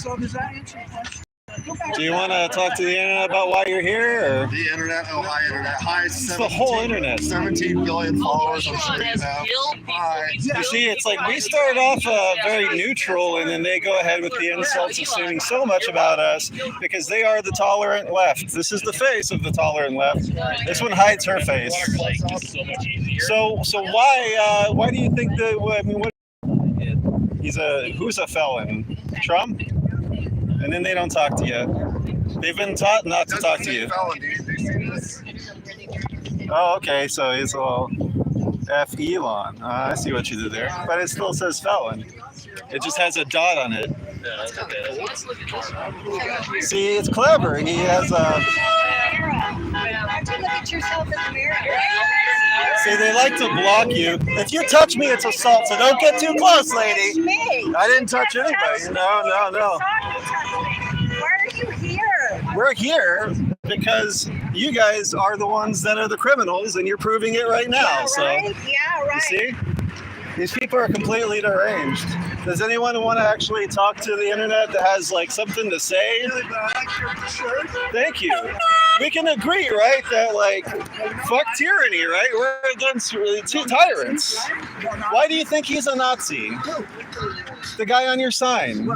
So does that answer your question? Do you want to talk to the internet about why you're here? Or? The internet, oh hi internet, hi. It's the whole internet. 17 billion followers. I'm sure you know. Hi. You see, it's like we start off very neutral, and then they go ahead with the insults, assuming so much about us because they are the tolerant left. This is the face of the tolerant left. This one hides her face. So why do you think that? I mean, who's a felon? Trump? And then they don't talk to you. They've been taught not to talk to you. Oh, okay. So he's all F Elon. I see what you did there. But it still says felon. It just has a dot on it. See, it's clever. He has a. Look at yourself in the mirror. See, they like to block you. If you touch me, it's assault. So don't get too close, lady. Me. I didn't touch anybody. No. Why are you here? We're here because you guys are the ones that are the criminals, and you're proving it right now. Yeah, So, right? Yeah, right. you see, these people are completely deranged. Does anyone want to actually talk to the internet that has like something to say? Thank you. We can agree, right? That like, fuck tyranny, right? We're against tyrants. Why do you think he's a Nazi? The guy on your sign.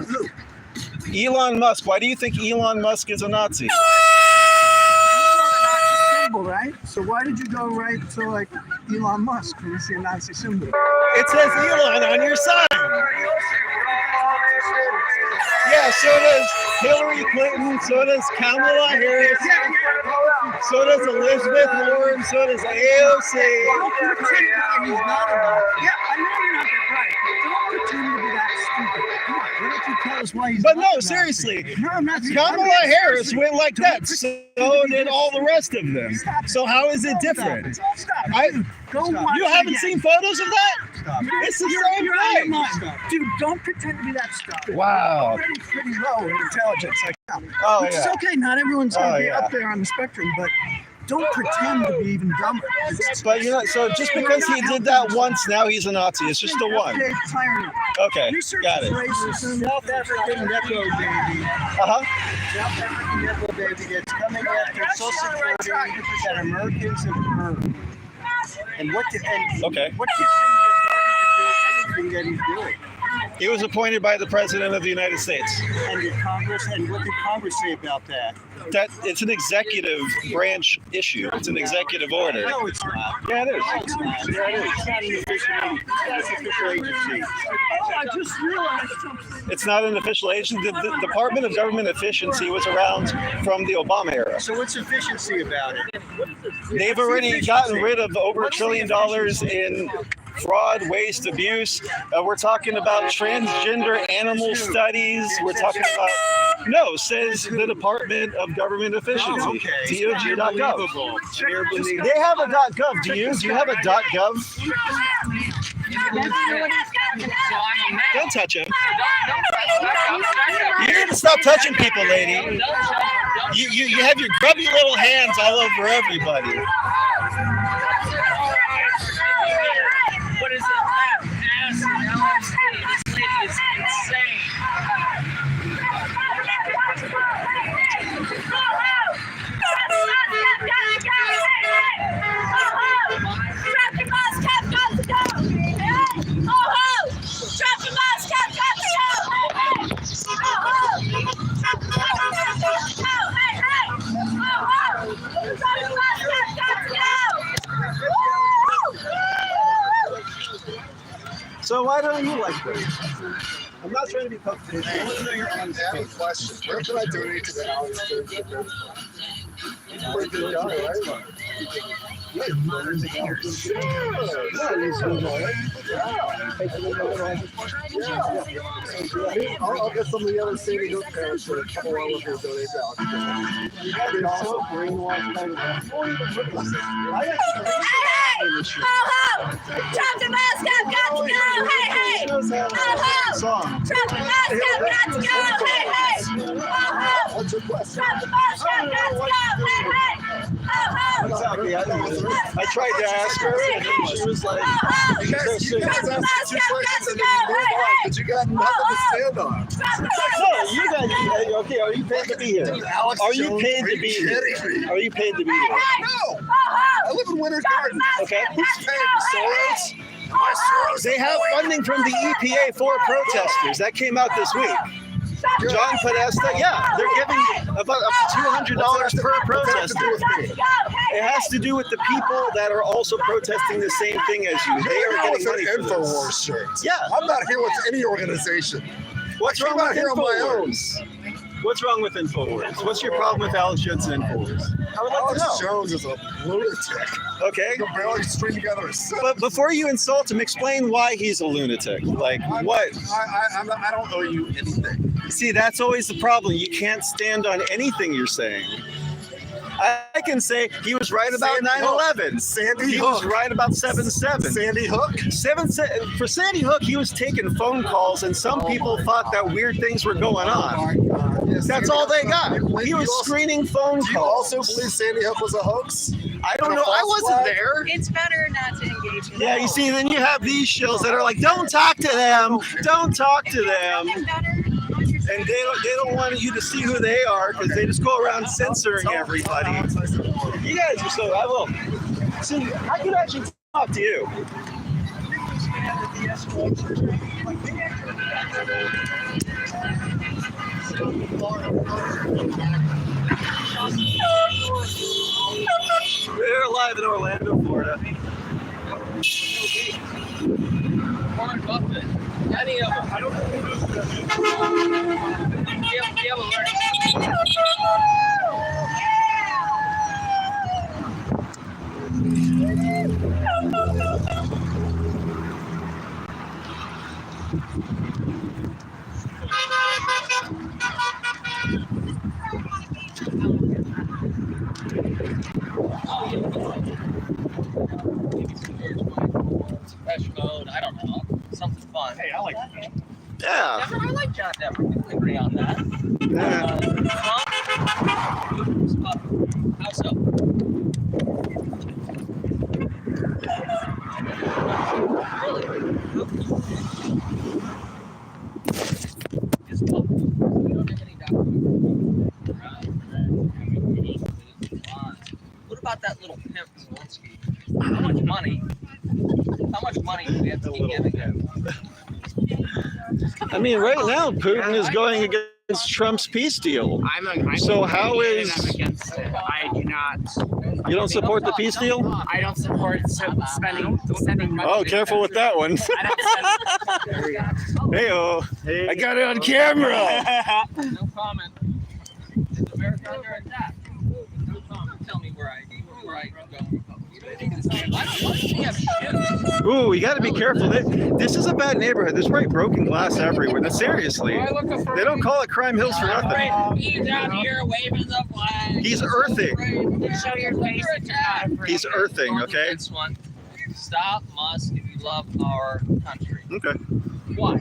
Elon Musk. Why do you think Elon Musk is a Nazi? Symbol, right? So why did you go right to like Elon Musk when you see a Nazi symbol? It says Elon on your sign. Yeah, so does Hillary Clinton, so does Kamala Harris, so does Elizabeth Warren, so does AOC. Yeah, I know you're not that bright, but don't pretend to be that stupid. Come on, why don't you tell us why he's But not no, a Nazi? seriously, No, I'm not. Kamala Harris went like that, so did all the rest of them. So how is it different? Stop. Go watch You it haven't again. seen photos of that? Stop. It's the You're same out of your thing. mind. Dude, don't pretend to be that stupid. Wow. You're already pretty low in intelligence. Like, Oh, which is yeah. okay. Not everyone's going to Oh, be yeah. up there on the spectrum, but don't pretend to be even dumber. But you know, so just because he did that once, now he's a Nazi. It's just the one. Tyranny. Okay, Research got it. racism. South African Negro baby. Uh-huh. South African Negro baby that's coming after Social Security that Americans have earned. And what did Okay. what gets him the authority to do anything that he's doing? He was appointed by the President of the United States. And did Congress, and what did Congress say about that? That it's an executive branch issue. It's an executive order. No, it's not. Yeah, it is. It's not. It's not an official agency. That's an official agency. Oh, I just realized something. It's not an official agency. The Department of Government Efficiency was around from the Obama era. So what's efficiency about it? They've already gotten rid of over $1 trillion in fraud, waste, abuse. We're talking about transgender animal studies. We're talking about, no, says the Department of Government Efficiency, DOG.gov. They have a .gov. Do you have a .gov? Don't touch him. You need to stop touching people, lady. You have your grubby little hands all over everybody. What is it? Acid, LSD. This lady is insane. So why don't you like this? I'm not trying to be puffy. I want to know your unfair question. Where can I donate to the Alex Jones Foundation? He's a pretty good guy, right? Yeah, $100 a year. Sure. Yeah, he's good guy. Yeah. I'll get some of the other saving up parents for a couple hours to donate to Alex Jones. You guys are so brainwashed by Trump and Musk have got to go! Hey, hey! Song. Trump and Musk have got to go! Hey, hey! What's your question? Trump and Musk have got to go! Hey, hey! Exactly. I tried to ask her, and she was like, You guys asked me 2 questions and then you moved on, but you got nothing to stand on. no, you Okay, are you paid to be here? Alex Are you Jones, paid to are you be here? kidding me? Are you paid to be here? No! I live in Winter Garden. Okay. Who's paying Soros? My Soros. They have funding from the EPA for protesters. That came out this week. John Podesta, yeah, they're giving about up to $200 per protester. It has to do with the people that are also protesting the same thing as you. They are getting money for this. InfoWars shirts. Yeah. I'm not here with any organization. What's I wrong came with out here on my own. InfoWars? What's wrong with InfoWars? What's your problem with Alex Jones and InfoWars? I would like Alex to know. Jones is a lunatic. Okay. He can barely string together a sentence. But before you insult him, explain why he's a lunatic. Like, what? I don't owe you anything. See, that's always the problem. You can't stand on anything you're saying. I can say he was right about Sandy 9/11. Sandy He was Hook. right about 7/7. Sandy Hook. For Sandy Hook, he was taking phone calls, and some people thought that weird things were going on. Yes, That's Sandy all they Hook. got. He was screening phone Do you calls. also believe Sandy Hook was a hoax? I don't and a know. I false wasn't flag? there. It's better not to engage with Yeah, them. you see, then you have these shills that are like, "Don't talk to them. Don't talk to them." And they don't want you to see who they are because they just go around censoring everybody. You guys are so. I will. See, I could actually talk to you. We're live in Orlando, Florida. Warren Buffett. Any of them. I don't Fresh mode. I don't know. Something fun. Hey, I like that. Yeah. Dever, I like John Dever. We can agree on that. Yeah. How so? Really? It's tough. We don't have any documents. What about that little pimp Zelensky? How much money? How much money do we have to keep giving him? I mean, right now, Putin is going against Trump's peace deal. I'm So how Canadian is- and I'm against it. I do not. You don't support the peace deal? I don't support sending money. Oh, to careful with that one. I don't send, Hey-oh. I got it on camera. No comment. Is America under attack? No comment. Tell me where I go. Why don't we have shit? Ooh, you got to be careful. This is a bad neighborhood. There's probably broken glass everywhere. Now, seriously. They don't call it Crime Hills for nothing. Right, he's out here waving the flag. He's earthing. show your face. It's not afraid. He's earthing, okay? This one. Stop Musk if you love our country. Okay. Why?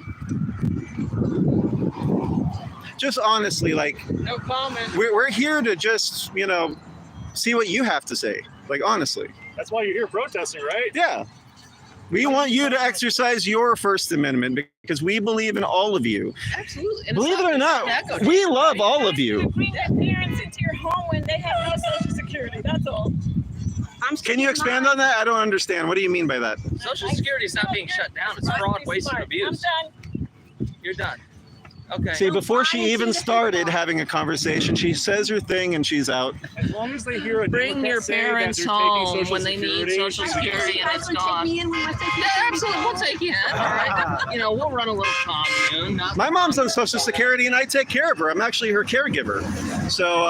Just honestly, like, No comment. we're here to just, see what you have to say. Like, honestly. That's why you're here protesting, right? Yeah. We want you to exercise your First Amendment because we believe in all of you. Absolutely. And Believe it's it or not, echo we chamber, love right? all of you. Bring their parents into your home when they have no social security. That's all. Can you expand on that? I don't understand. What do you mean by that? Social Security is not being shut down. It's fraud, waste, and abuse. I'm done. You're done. Okay. See, before she even started having a conversation, she says her thing and she's out. As long as they hear a Bring Democrat your say that parents they're taking home Social when they need Security, Social Security and it's gone. Take me in with my social Yeah, absolutely. We'll take you in. All right. We'll run a little commune. Not My mom's on Social Security and I take care of her. I'm actually her caregiver. So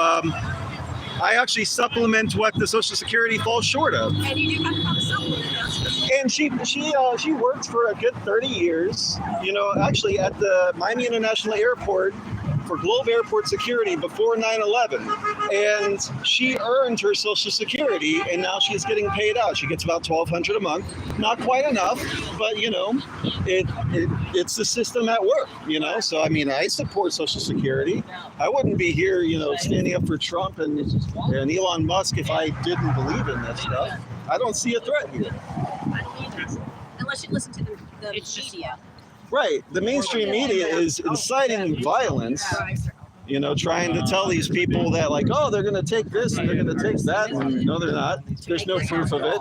I actually supplement what the Social Security falls short of. And you do have to supplement us. And she worked for a good 30 years, actually at the Miami International Airport for Globe Airport Security before 9/11. And she earned her Social Security and now she's getting paid out. She gets about $1,200 a month. Not quite enough, but it's the system at work, So I mean, I support Social Security. I wouldn't be here, standing up for Trump and Elon Musk if I didn't believe in that stuff. I don't see a threat here. Unless you listen to the media. Right. The mainstream media is inciting violence trying to tell these people that like, oh, they're going to take this and they're going to take that. And no, they're not. There's no proof of it.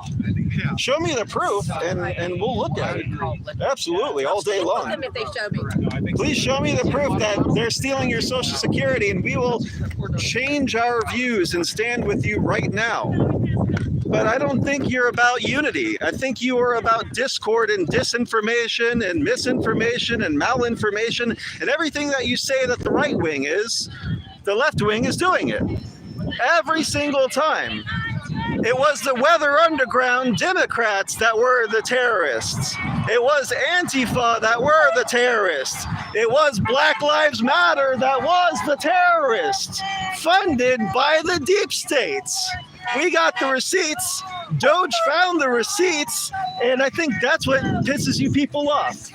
Show me the proof and we'll look at it. Absolutely, all day long. If they show me. Please show me the proof that they're stealing your Social Security, and we will change our views and stand with you right now. But I don't think you're about unity. I think you are about discord and disinformation and misinformation and malinformation, and everything that you say that the right wing is, the left wing is doing it. Every single time. It was the Weather Underground Democrats that were the terrorists. It was Antifa that were the terrorists. It was Black Lives Matter that was the terrorists, funded by the deep states. We got the receipts. Doge found the receipts, and I think that's what pisses you people off.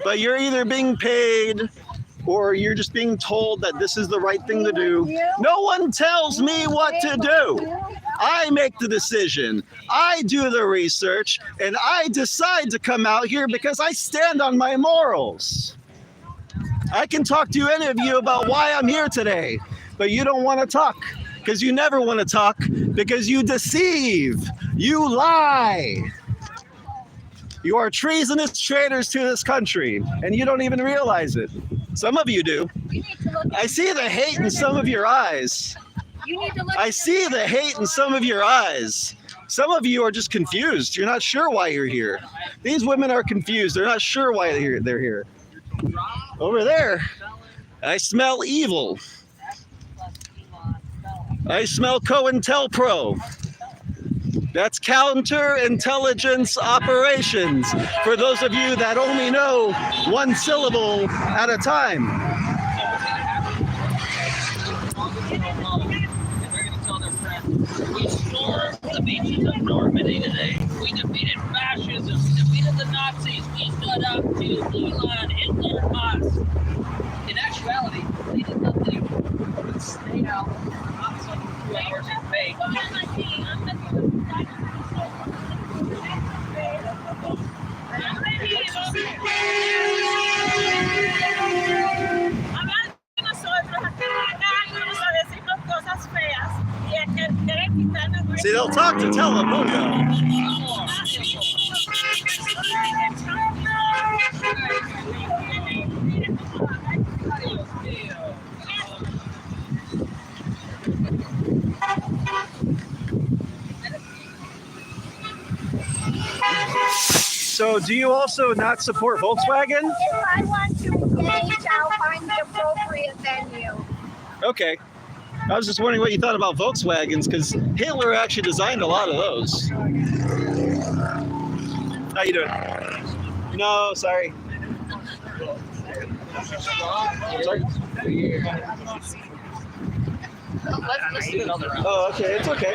But you're either being paid or you're just being told that this is the right thing to do. No one tells me what to do. I make the decision. I do the research, and I decide to come out here because I stand on my morals. I can talk to any of you about why I'm here today, but you don't want to talk because you never want to talk because you deceive, you lie. You are treasonous traitors to this country, and you don't even realize it. Some of you do. I see the hate in some of your eyes. I see the hate in some of your eyes. Some of you are just confused. You're not sure why you're here. These women are confused. They're not sure why they're here. Over there, I smell evil. I smell COINTELPRO. That's counterintelligence operations, for those of you that only know one syllable at a time. We stormed the beaches of Normandy today. We defeated fascism. We defeated the Nazis. We stood up to Elon, Hitler, us. In actuality, they did nothing but stay out for some 2 hours and fake. See, they'll talk to Telemundo. So do you also not support Volkswagen? If I want to engage, I'll find the appropriate venue. Okay. I was just wondering what you thought about Volkswagens, because Hitler actually designed a lot of those. How you doing? No, sorry. Sorry? Let's do another round. Oh, okay, it's okay.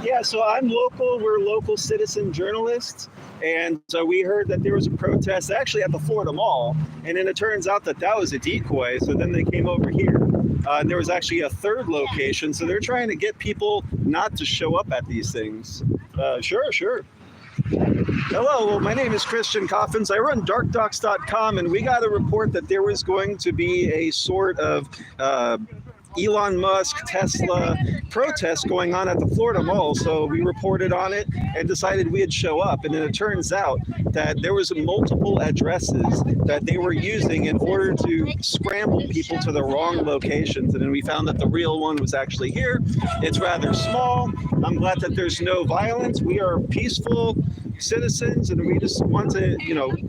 Yeah, so I'm local. We're local citizen journalists. And so we heard that there was a protest actually at the Florida Mall. And then it turns out that that was a decoy. So then they came over here. There was actually a third location. So they're trying to get people not to show up at these things. Sure. Hello, well, my name is Christian Coffins. I run darkdocs.com, and we got a report that there was going to be a sort of Elon Musk, Tesla protest going on at the Florida Mall. So we reported on it and decided we'd show up. And then it turns out that there was multiple addresses that they were using in order to scramble people to the wrong locations. And then we found that the real one was actually here. It's rather small. I'm glad that there's no violence. We are peaceful citizens, and we just want to,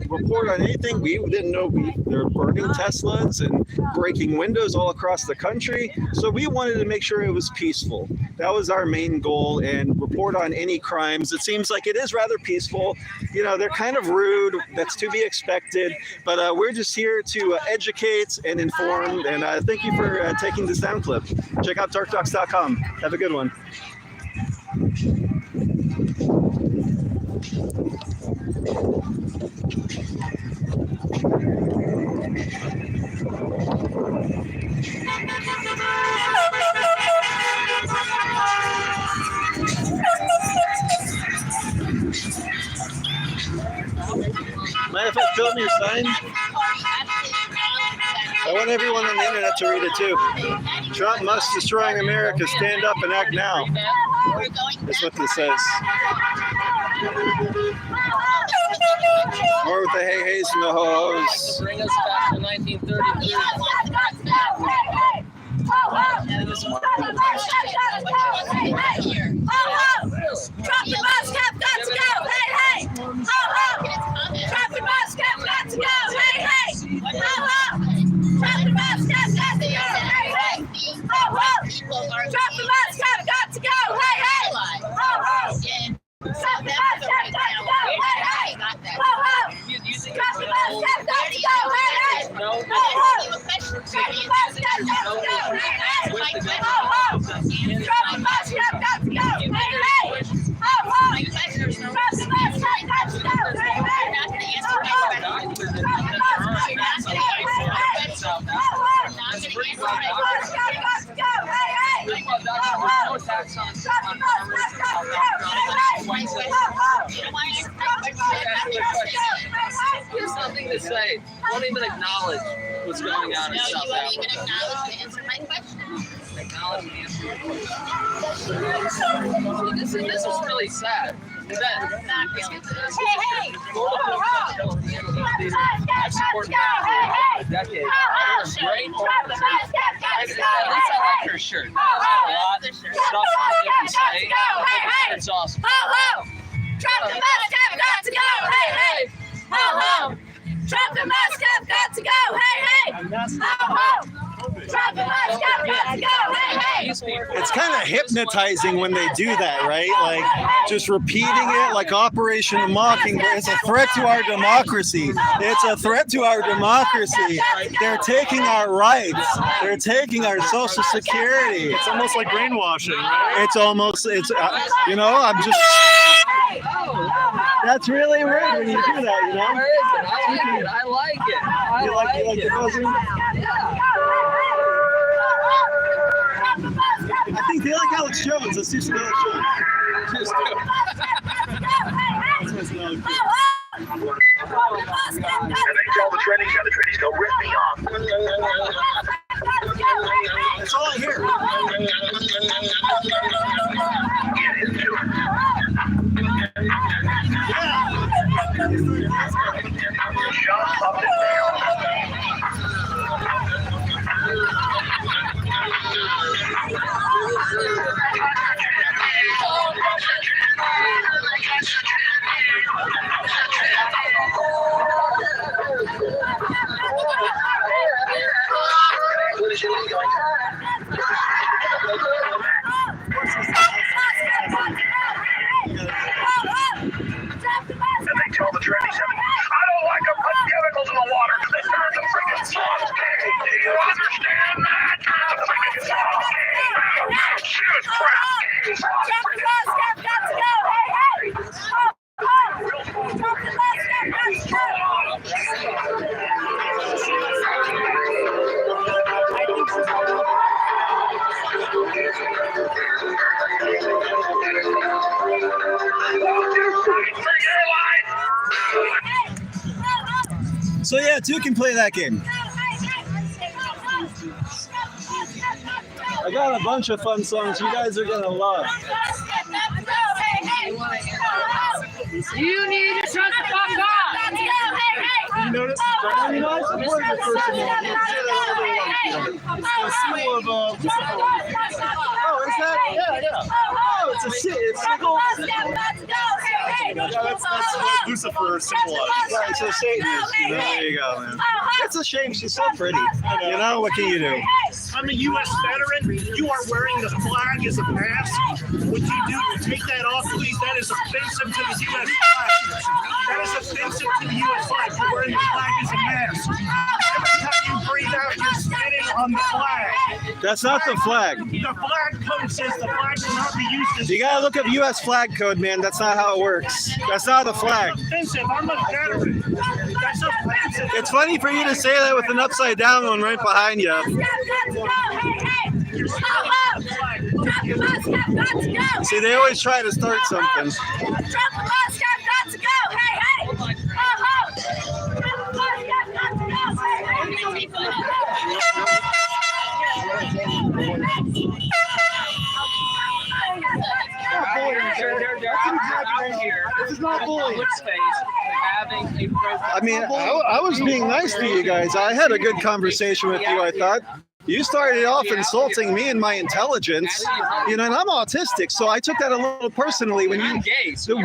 report on anything. We didn't know they're burning Teslas and breaking windows all across the country. So we wanted to make sure it was peaceful. That was our main goal, and report on any crimes. It seems like it is rather peaceful. They're kind of rude. That's to be expected. But we're just here to educate and inform. And thank you for taking the sound clip. Check out darkdocs.com. Have a good one. Mind if I film your sign? I want everyone on the internet to read it too. Trump must destroying America. Stand up and act now. That's what this says. More with the hey heys and the ho hos. Bring us back to 1933. Drop the bus, have got to go. Hey, hey. Ho, ho. Drop the bus, have got to go. Hey, hey. Ho, ho. Drop the bus, have got to go. Hey, hey. Ho, ho. Drop the bus, have got to go. Hey, hey. Ho, ho. Drop the bus, have got to go. Hey, hey. Ho, ho. Drop the bus, have got to go. Hey, hey. Ho, ho. Drop the bus, have got to go. Hey, hey. Ho, ho. Drop the bus, have got to go. Hey, hey. Ho, ho. Drop the bus, have got to go. Hey, hey. Ho, ho. Drop the bus, have got to go. Hey, hey. Ho, ho. Drop the bus, have got to go. Hey, hey. Ho, ho. Drop the bus, have got to go. Hey, hey. Ho, ho. Drop the bus, have got to go. Hey, hey. There's nothing to say. Won't even acknowledge what's going on in South Africa. Acknowledge and answer your question. This is really sad. Hey, hey! Ho, ho! Drop the bus, I support have got to go. Hey, hey! a decade. Ho, ho! Great Drop the bus, have got to go. At least I Hey, like hey! her shirt. Ho, ho! A lot of stuff Drop the bus, you can have got to say. go. Hey, hey! It's awesome. Ho, ho! Drop the bus, have got to go. Hey, hey! Ho, ho! Drop the bus, have got to go. Hey, hey! Ho, ho! Drop the bus, have got to go. Hey, hey! It's kind of hypnotizing when they do that, right? Like just repeating it like Operation Mockingbird. It's a threat to our democracy. It's a threat to our democracy. They're taking our rights. They're taking our Social Security. It's almost like brainwashing, right? It's you know, I'm just, that's really weird when you do that, you know? Where is it? I like it. I like it. You like the buzzing? I think they like Alex Jones. Let's do some Alex Jones. Just do it. That's what's Alex Jones. Tell the tradies go rip me off. That's all I hear. Get into it. Shut up and down. Tell the trannies, I don't like them putting chemicals in the water because it turns them freaking soft. Do you understand that? Shoot, crap. Drop the bus, have got to go. Hey, hey! Ho, ho! Drop the bus, have got to go. So yeah, two can play that game. I got a bunch of fun songs you guys are gonna love. You need to shut the fuck up! You notice? You know, I support the first one. It's a symbol of oh, is that? Yeah. Oh, it's a shit. It's single. Yeah, that's what Lucifer symbolizes. Right, so Satan is. There you go, man. It's a shame she's so pretty. You know, what can you do? I'm a U.S. veteran. You are wearing the flag as a mask. Would you do take that off, please? That is offensive to the U.S. flag. That is offensive to the U.S. flag. You're wearing the flag as a mask. Every time you breathe out, you're spitting on the flag. That's not the flag. The flag code says the flag cannot be used as You gotta look up U.S. flag code, man. That's not how it works. That's not a flag. offensive. I'm a veteran. That's offensive. It's funny for you to say that with an upside down one right behind you. See, they always try to start something. Drop the bus, have got to go. Hey, hey. good faith having a protest. I mean, I was being nice to you guys. I had a good conversation with you, I thought. You started off insulting me and my intelligence, you know, and I'm autistic, so I took that a little personally. When you,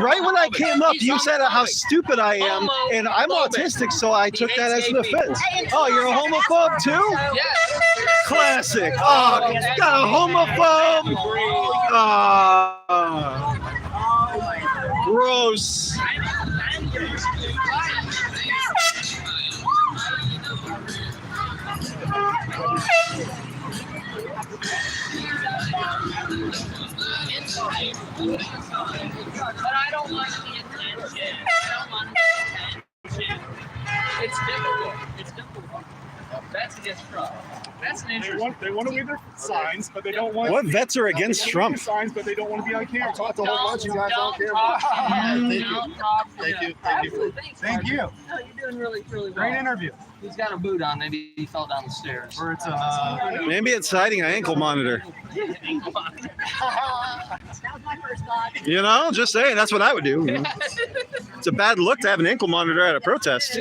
right when I came up, you said how stupid I am, and I'm autistic, so I took that as an offense. Oh, you're a homophobe too? Classic. Oh, got a homophobe. Gross. But I don't like the attention. It's difficult. It's difficult. That's against Trump. That's an interesting. They want to leave their signs, but they don't want. What vets are against Trump? Signs, but they don't want to be on camera. Talk to a whole bunch of guys on camera. Thank you. No, you're doing really, really well. Great interview. He's got a boot on. Maybe he fell down the stairs. Or it's Maybe it's hiding an ankle monitor. That was my first thought. You know, just saying, that's what I would do. You know? It's a bad look to have an ankle monitor at a protest.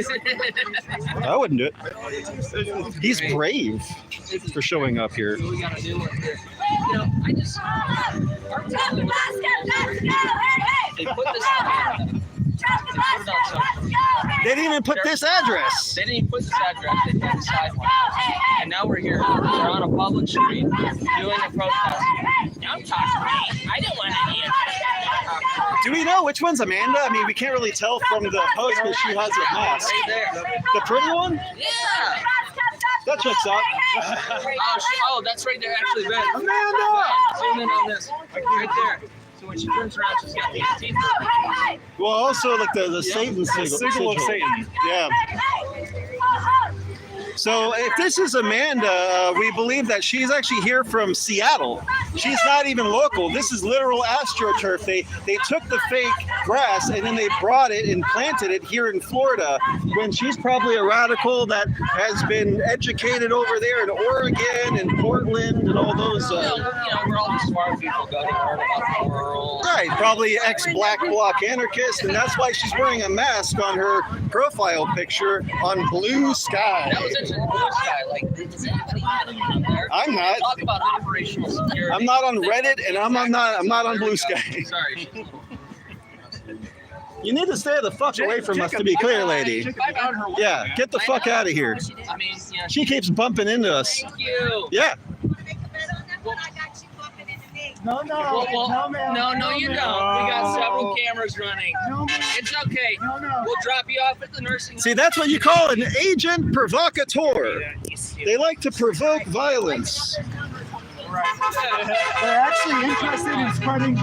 I wouldn't do it. He's brave for showing up here. What we gotta do with this. You know, I just. They put this on. They didn't even put this address. They didn't even put this address. They put the sidewalk. And now we're here. We're on a public street doing a protest. Don't talk to me. I don't want any of that. Do we know which one's Amanda? I mean, we can't really tell from the post because she has a mask. Right there. The pretty one? Yeah. That checks out. Oh, that's right there, actually, Ben. Amanda! Zoom in on this. Right there. So when she turns around, she's got these teeth. Well, also like the Satan signal of Satan. Yeah. So if this is Amanda, we believe that she's actually here from Seattle. She's not even local. This is literal AstroTurf. They took the fake grass and then they brought it and planted it here in Florida, when she's probably a radical that has been educated over there in Oregon and Portland and all those. You know, we're all the smart people go to learn about the world. Right, probably ex-Black Bloc anarchist, and that's why she's wearing a mask on her profile picture on blue sky. That was actually the blue sky. Like, is anybody even out there? I'm not. Talk about operational security. I'm not on Reddit, and I'm not on Blue Sky. Sorry. You need to stay the fuck away from us, to be clear, lady. Yeah, get the fuck out of here. I mean, yeah. She keeps bumping into us. Thank you. Yeah. No, Well, no, you don't. We got several cameras running. It's okay. We'll drop you off at the nursing home. See, that's what you call an agent provocateur. They like to provoke violence. They're actually interested in spreading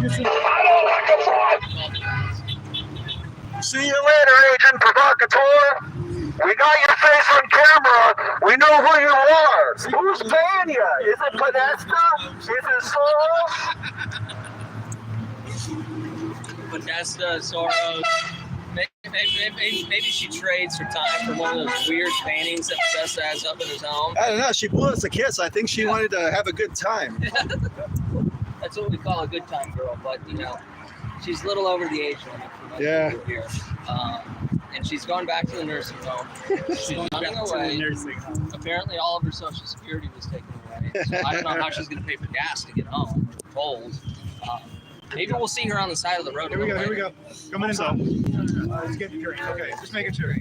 See you later, Agent Provocateur. We got your face on camera. We know who you are. Who's paying you? Is it Podesta? Is it Soros? Podesta, Soros. Maybe she trades for time for one of those weird paintings that Podesta has up in his home. I don't know. She blew us a kiss. I think she wanted to have a good time. That's what we call a good time girl, but you know, she's a little over the age limit. Yeah. Here. And she's going back to the nursing home. She's running away. Apparently, all of her Social Security was taken away. So I don't know how she's going to pay for gas to get home. We're told. Maybe we'll see her on the side of the road. Here we go. Coming in. Let's get the drink. Okay, just make it sure.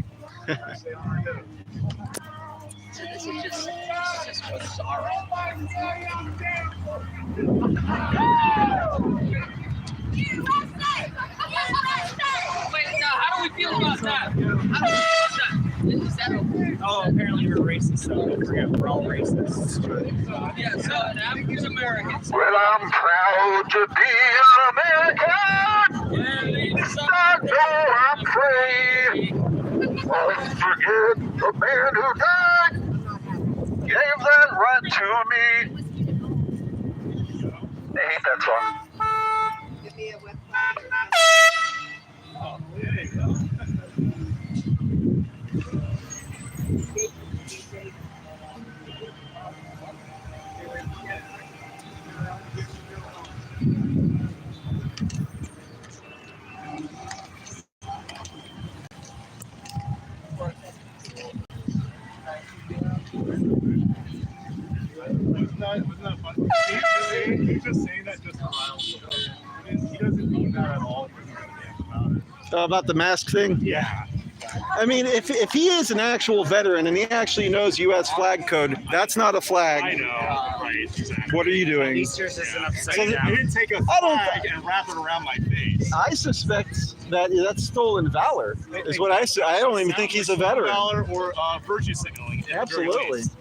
So this is just bizarre. Wait, now how do we feel about that? Is that okay? Oh, apparently we're racist, so I forget we're all racist. Yeah, so an African American. Well, I'm proud to be an American. That's all I'm free. Won't forget the man who died. Gave that right to me. I hate that song. About the mask thing? Yeah. I mean, if he is an actual veteran and he actually knows U.S. flag code, that's not a I flag. know. Right. Exactly. What are you doing? Easter's is an So upside down. I didn't take a I don't- flag and wrap it around my face. I suspect that that's stolen valor, is what I say. I don't even think he's a veteran. Valor or virtue signaling. at the very Absolutely. least.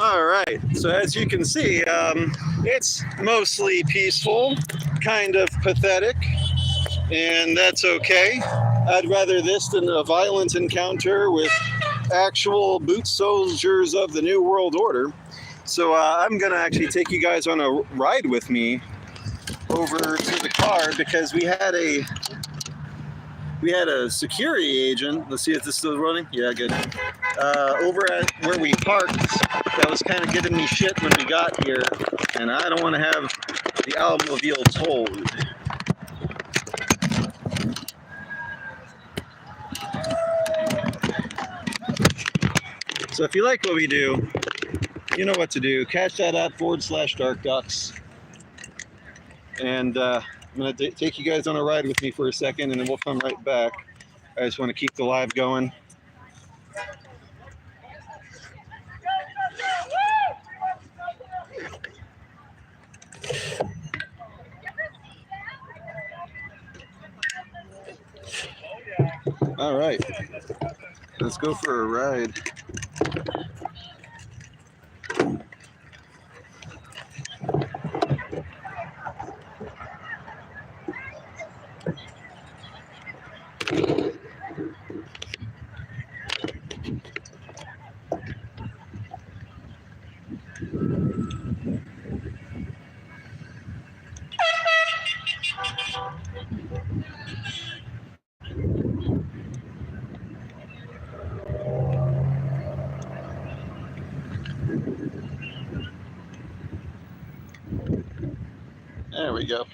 All right. So as you can see, it's mostly peaceful, kind of pathetic, and that's okay. I'd rather this than a violent encounter with actual boot soldiers of the New World Order. So I'm going to actually take you guys on a ride with me over to the car because we had a security agent. Let's see if this is still running. Yeah, good. Over at where we parked, that was kind of giving me shit when we got here, and I don't want to have the automobile towed. So if you like what we do, you know what to do. Catch that at /Dark Ducks. And I'm going to take you guys on a ride with me for a second, and then we'll come right back. I just want to keep the live going. All right, let's go for a ride. There we go.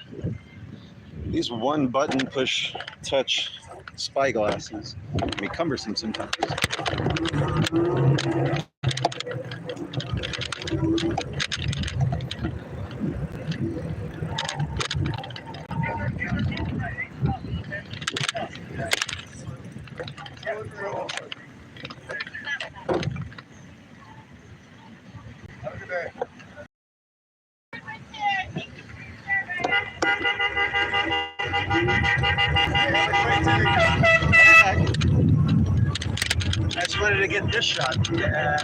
These one button push touch spy glasses can be cumbersome sometimes. I just wanted to get this shot. Yeah.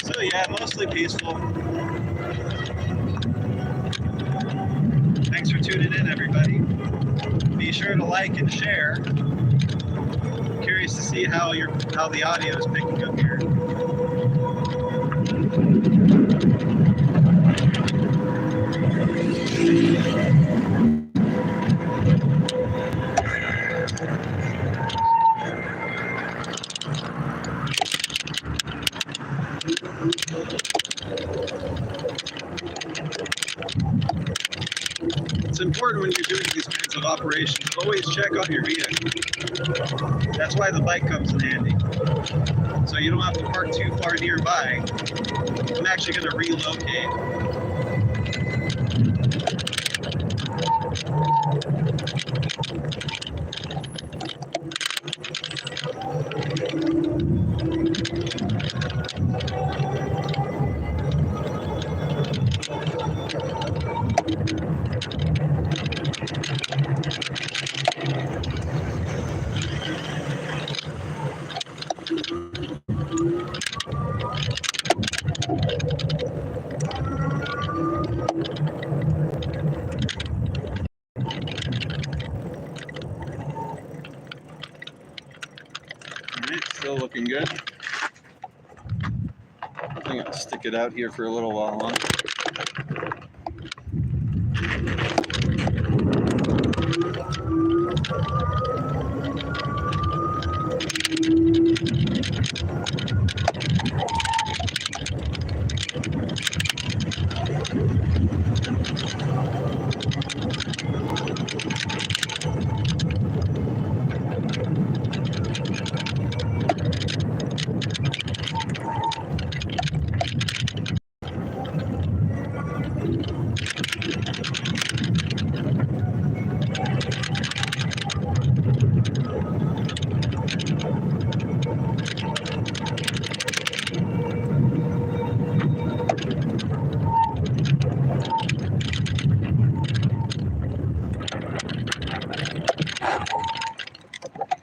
So yeah, mostly peaceful. Thanks for tuning in, everybody. Be sure to like and share. Curious to see how the audio is picking up here. It's important when you're doing these kinds of operations, always check on your vehicle. That's why the bike comes in handy. So you don't have to park too far nearby. I'm actually going to relocate. stick it out here for a little while longer.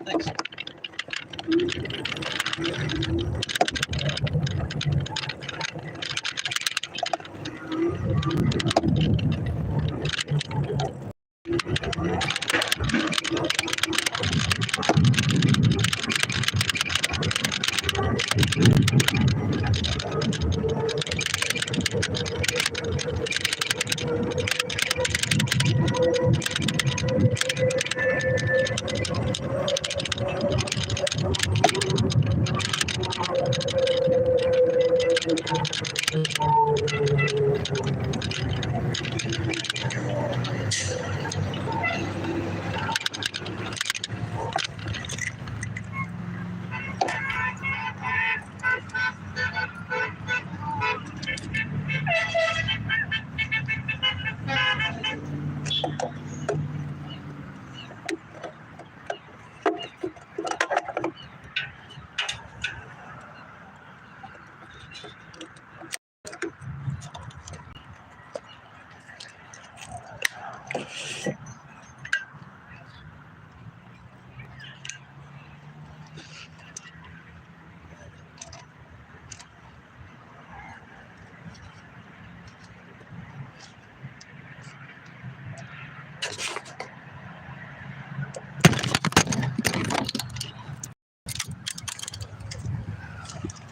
Thanks.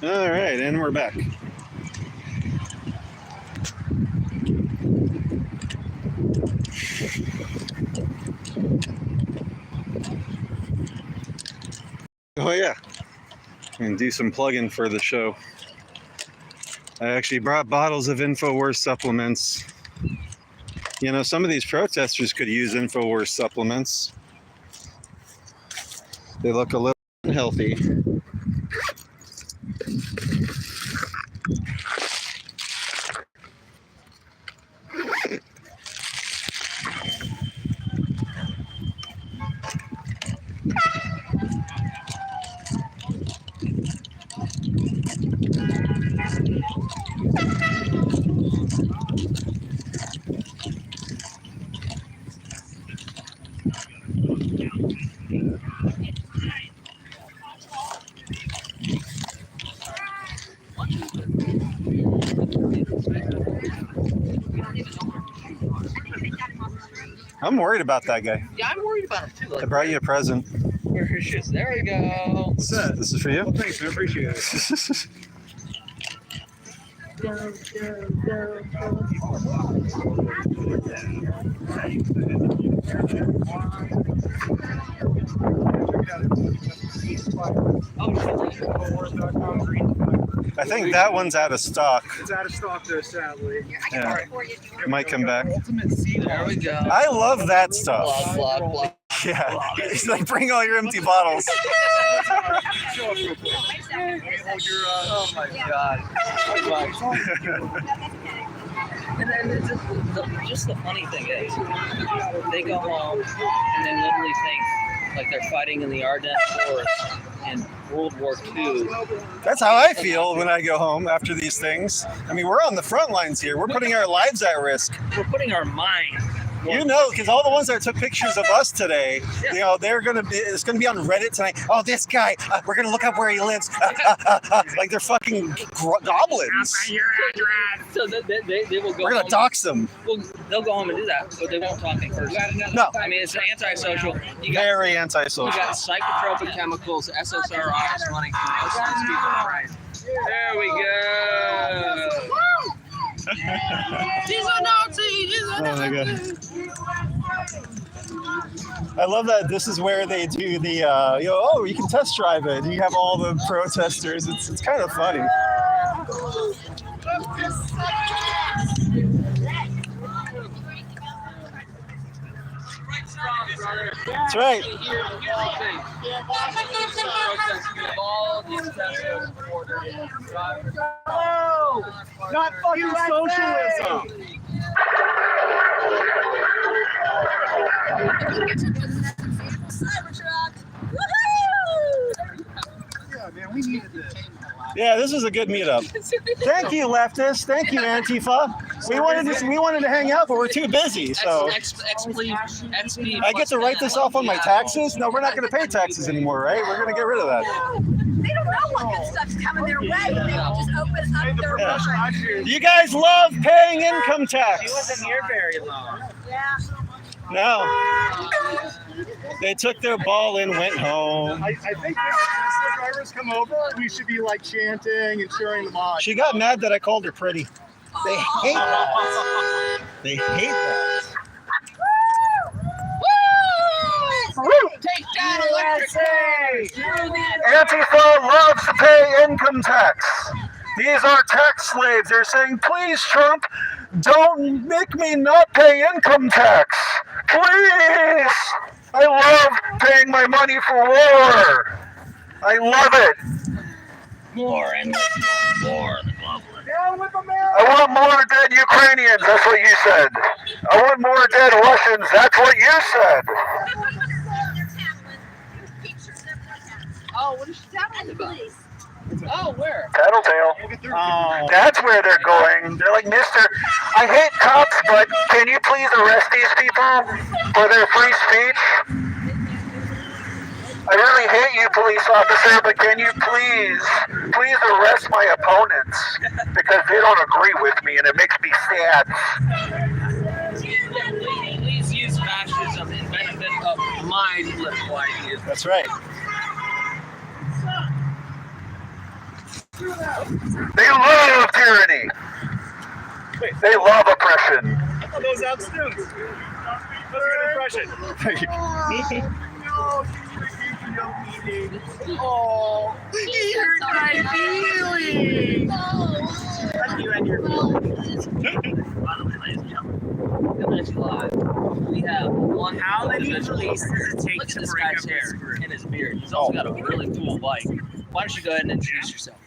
All right, and we're back. Oh yeah, and do some plug-in for the show. I actually brought bottles of InfoWars supplements. You know, some of these protesters could use InfoWars supplements. They look a little unhealthy. I'm worried about that guy. Yeah, I'm worried about him too. I brought you a present. Where is this? There we go. This is for you. Thanks, man. Appreciate it. I think that one's out of stock. It's out of stock there, sadly. Yeah. It might come back. There we go. I love that stuff. Blah, blah, blah. Yeah. It's like, bring all your empty bottles. Oh my god. And then it's just the funny thing is, they go home and then literally think like they're fighting in the Ardennes Forest in World War II. That's how I feel when I go home after these things. I mean, we're on the front lines here. We're putting our lives at risk. We're putting our mind. You know, because all the ones that took pictures of us today, you know, it's gonna be on Reddit tonight. Oh, this guy, we're gonna look up where he lives. Like they're fucking goblins. So they will go. We're gonna home. dox them. Well, they'll go home and do that, but they won't talk in person. No. I mean, it's antisocial. You got, Very you antisocial. got psychotropic chemicals, SSRIs running through most of these people. Right. There we go. These are Nazis. These are Oh my Nazis. god. I love that this is where they do the you can test drive it. You have all the protesters. It's kind of funny. That's right. Oh, not fucking socialism. Yeah, man, we needed this. Yeah, this is a good meetup. Thank you, leftists. Thank you, Antifa. We wanted to hang out, but we're too busy. So I get to write this off on my taxes. No, we're not going to pay taxes anymore, right? We're going to get rid of that. They don't know what good stuff's coming their way. They can just open up their mind. You guys love paying income tax. She wasn't here very long. Yeah. No. They took their ball and went home. I think when the Tesla drivers come over, we should be like chanting and cheering them on. She got mad that I called her pretty. They hate that. They hate that. Take that, electric. Antifa loves to pay income tax. These are tax slaves. They're saying, please, Trump, don't make me not pay income tax. Please. I love paying my money for war. I love it. More and more. Down with America! I want more dead Ukrainians. That's what you said. I want more dead Russians. That's what you said. Oh, what is she talking about? Oh, where? Tattletale. Oh. That's where they're going. They're like, Mister, I hate cops, but can you please arrest these people for their free speech? I really hate you, police officer, but can you please arrest my opponents because they don't agree with me and it makes me sad. Please use fascism in benefit of my political ideas. That's right. They love tyranny. They love oppression. Those out students. That's a good impression. Oh, he hurt my feelings. That's you and your feelings. By the way, ladies and gentlemen, coming at you live, we have one. How many individual police over here. does it take Look at to this break guy's up hair this group? and his beard. He's also got a really cool bike. Why don't you go ahead and introduce yourself?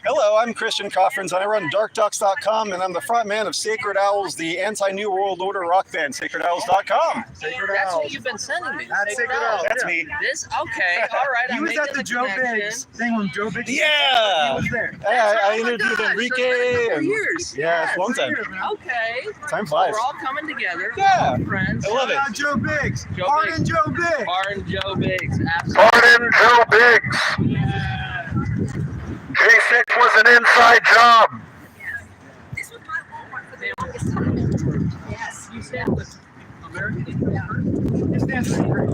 Hello, I'm Christian Coffrans, and I run DarkDucks.com, and I'm the front man of Sacred Owls, the anti-New World Order rock band, SacredOwls.com. Sacred That's Owls. what you've been sending me. That's Sacred Owls. That's me. This okay? All right. He I'm was making at the Joe connection. Biggs thing when Joe Biggs. Yeah. He was there. I Oh my interviewed gosh, Enrique. so it's been a couple And, years. yeah, it's a long time. Okay. Time So flies. we're all coming together. Yeah. Friends. I love it. Joe Biggs. Joe Pardon Biggs. Joe Biggs. Pardon Joe Biggs. Absolutely. Pardon Joe Biggs. J6 was an inside job. This was my Walmart for the longest time. Yes. You stand with American interests. It stands for Ukraine.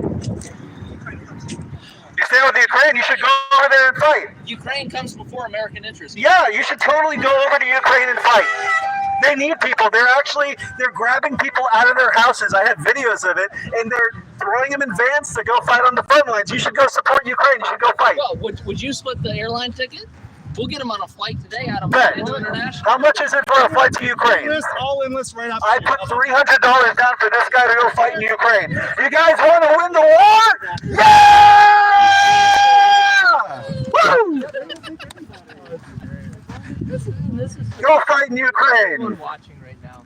You stay with the Ukraine, you should go over there and fight. Ukraine comes before American interests. Yeah, you should totally go over to Ukraine and fight. They need people. They're grabbing people out of their houses. I have videos of it, and they're throwing them in vans to go fight on the front lines. You should go support Ukraine. You should go fight. Well, would you split the airline ticket? We'll get them on a flight today out of Bet. Orlando International. How much is it for a flight to Ukraine? All enlist right after. I put $300 down for this guy to go fight in Ukraine. You guys want to win the war? Yeah! Woo! This is Go fight in everyone Ukraine. watching right now.